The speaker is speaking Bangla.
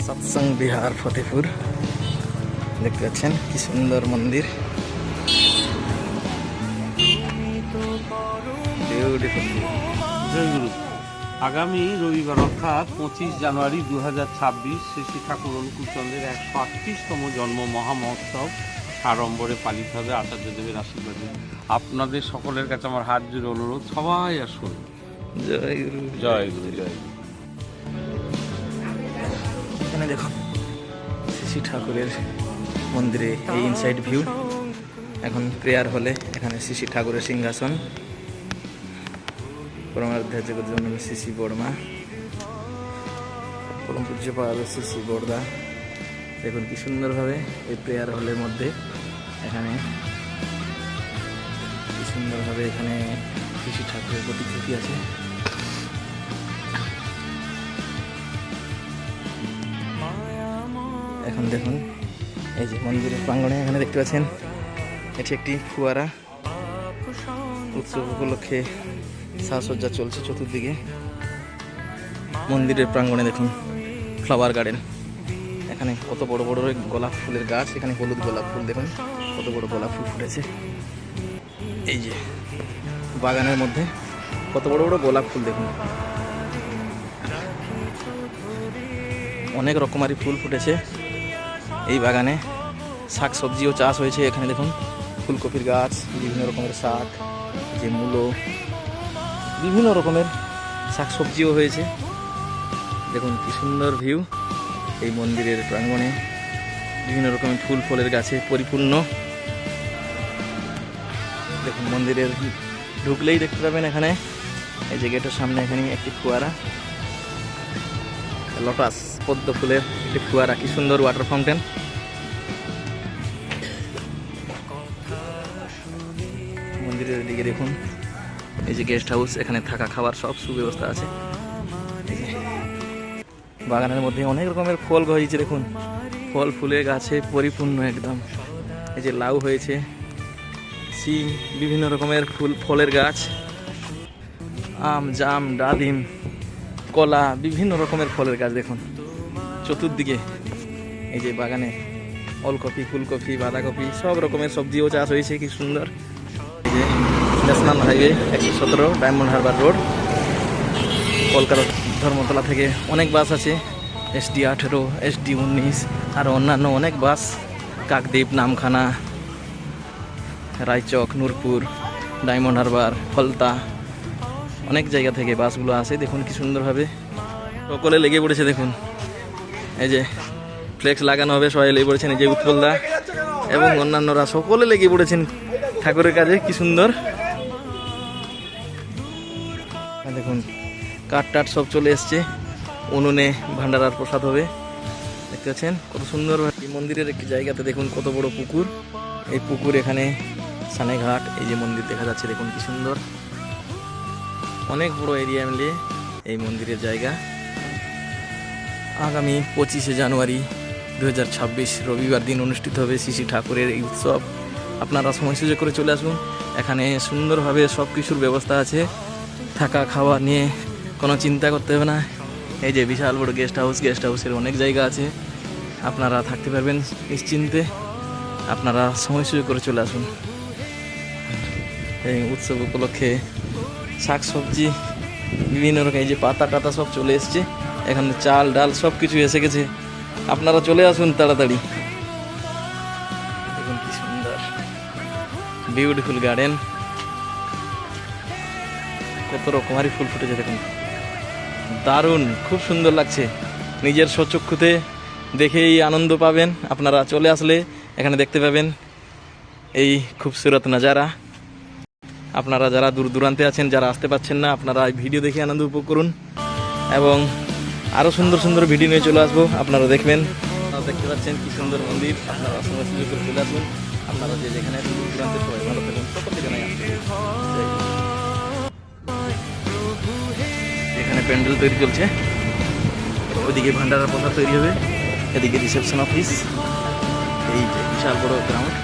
সৎসঙ্গ বিহার ফতেপুর দেখতে পাচ্ছেন কি সুন্দর মন্দির, বিউটিফুল। জয়গুরু। আগামী রবিবার অর্থাৎ 25 জানুয়ারি 2026 শ্রী শ্রী ঠাকুর অনুকূলচন্দ্রের 138তম জন্ম মহামহোৎসব সাড়ম্বরে পালিত হবে আচার্যদেবের আশীর্বাদে। আপনাদের সকলের কাছে আমার হাত জোড়ে অনুরোধ, সবাই আসুন। জয় গুরু, জয় গুরু, জয় গুরু। এখানে দেখুন শ্রী ঠাকুরের মন্দিরে এই ইনসাইড ভিউ। এখন প্রেয়ার হলে এখানে শ্রী ঠাকুরের সিংহাসন, পরমাধ্যায় জগৎজননী শ্রী বর্মা, পরম পূজ্যপাদ শ্রী বর্দা। দেখুন কি সুন্দরভাবে এই প্রেয়ার হলের মধ্যে এখানে কি সুন্দরভাবে এখানে শ্রী ঠাকুরের প্রতিকৃতি আছে। এখন দেখুন এই যে মন্দিরের প্রাঙ্গণে এখানে দেখতে পাচ্ছেন এটি একটি ফুয়ারা। উৎসব উপলক্ষে সাজসজ্জা চলছে চতুর্দিকে। মন্দিরের প্রাঙ্গণে দেখুন ফ্লাওয়ার গার্ডেন, এখানে কত বড় বড় গোলাপ ফুলের গাছ, এখানে হলুদ গোলাপ ফুল দেখুন কত বড় গোলাপ ফুল ফুটেছে। এই যে বাগানের মধ্যে কত বড় বড় গোলাপ ফুল দেখুন, অনেক রকমারি ফুল ফুটেছে এই বাগানে। শাক সবজিও চাষ হয়েছে এখানে দেখুন, ফুলকপির গাছ, বিভিন্ন রকমের শাক, যে মূলো, বিভিন্ন রকমের শাক সবজিও হয়েছে। দেখুন কি সুন্দর ভিউ এই মন্দিরের প্রাঙ্গণে, বিভিন্ন রকমের ফুল ফলের গাছে পরিপূর্ণ। দেখুন মন্দিরের ঢুকলেই দেখতে পাবেন এখানে এই যে গেটের সামনে এখানে একটি ফুয়ারা, লোটাস পদ্ম ফুলের একটি ফুয়ারা, কি সুন্দর ওয়াটার ফাউন্টেন। মন্দিরের দিকে দেখুন এই যে গেস্ট হাউস, এখানে থাকা খাওয়ার সব সুব্যবস্থা আছে। বাগানের মধ্যে অনেক রকমের ফল হয়েছে দেখুন, ফল ফুলে গাছে পরিপূর্ণ একদম। এই যে লাউ হয়েছে, সিম, বিভিন্ন রকমের ফলের গাছ, আম, জাম, ডালিম, কলা, বিভিন্ন রকমের ফলের গাছ দেখুন চতুর্দিকে। এই যে বাগানে ওলকপি, ফুলকপি, বাঁধাকপি, সব রকমের সবজিও চাষ হয়েছে, কি সুন্দর। এই যে national highway 117 diamond Harbour road, Kolkata Dharmatala থেকে অনেক বাস আছে, SD 18, SD 19 আর অন্যান্য অনেক বাস, কাকদ্বীপ, নামখানা, রায়চক, নূরপুর, ডায়মন্ড হারবার, ফলতা, অনেক জায়গা থেকে বাসগুলো আসে। দেখুন কি সুন্দরভাবে সকলে লেগে পড়েছে। দেখুন এই যে ফ্লেক্স লাগানো হবে, সবাই লেগে পড়েছেন। এই যে উৎপলদা এবং অন্যান্যরা সকলে লেগে পড়েছেন ঠাকুরের কাজে, কি সুন্দর। দেখুন কাঠ টাট সব চলে এসছে, উনুনে ভান্ডারার প্রসাদ হবে। দেখতে পাচ্ছেন কত সুন্দর এই মন্দিরের একটি জায়গাতে দেখুন কত বড় পুকুর, এই পুকুর এখানে সানেঘাট, এই যে মন্দির দেখা যাচ্ছে দেখুন কি সুন্দর, অনেক বড় এরিয়া মিলিয়ে এই মন্দিরের জায়গা। আগামী 25 জানুয়ারি 2026 রবিবার দিন অনুষ্ঠিত হবে শ্রী ঠাকুরের এই উৎসব। আপনারা সময় সুযোগ করে চলে আসুন, এখানে সুন্দরভাবে সব কিছুর ব্যবস্থা আছে, থাকা খাওয়া নিয়ে কোনো চিন্তা করতে হবে না। এই যে বিশাল বড় গেস্ট হাউস, গেস্ট হাউসের অনেক জায়গা আছে, আপনারা থাকতে পারবেন নিশ্চিন্তে। আপনারা সময় সুযোগ করে চলে আসুন। এই উৎসব উপলক্ষে শাক সবজি বিভিন্ন রকম, এই যে পাতা টাতা সব চলে এসছে, এখানে চাল ডাল সব কিছু এসে গেছে, আপনারা চলে আসুন তাড়াতাড়ি। দেখুন কি সুন্দর বিউটিফুল গার্ডেন, কত রকমারি ফুল ফুটেছে দেখুন, দারুণ, খুব সুন্দর লাগছে। নিজের স্বচক্ষুতে দেখেই আনন্দ পাবেন। আপনারা চলে আসলে এখানে দেখতে পাবেন এই খুবসুরত নাজারা। আপনারা যারা দূর দূরান্তে আছেন, যারা আসতে পারছেন না, আপনারা এই ভিডিও দেখে আনন্দ উপভোগ করুন এবং আরও সুন্দর সুন্দর ভিডিও নিয়ে চলে আসবো, আপনারা দেখবেন। আপনারা দেখতে পাচ্ছেন কি সুন্দর মন্দির, আপনারা সময় সুযোগ করে চলে আসুন। আপনারা যে যেখানে দূর দূরান্তে সবাই ভালো থাকুন, সকলকে জানাই এখানে প্যান্ডেল তৈরি চলছে, ওইদিকে ভান্ডারার প্রসাদ তৈরি হবে, এদিকে রিসেপশন অফিস, এই বিশাল বড় গ্রাউন্ড।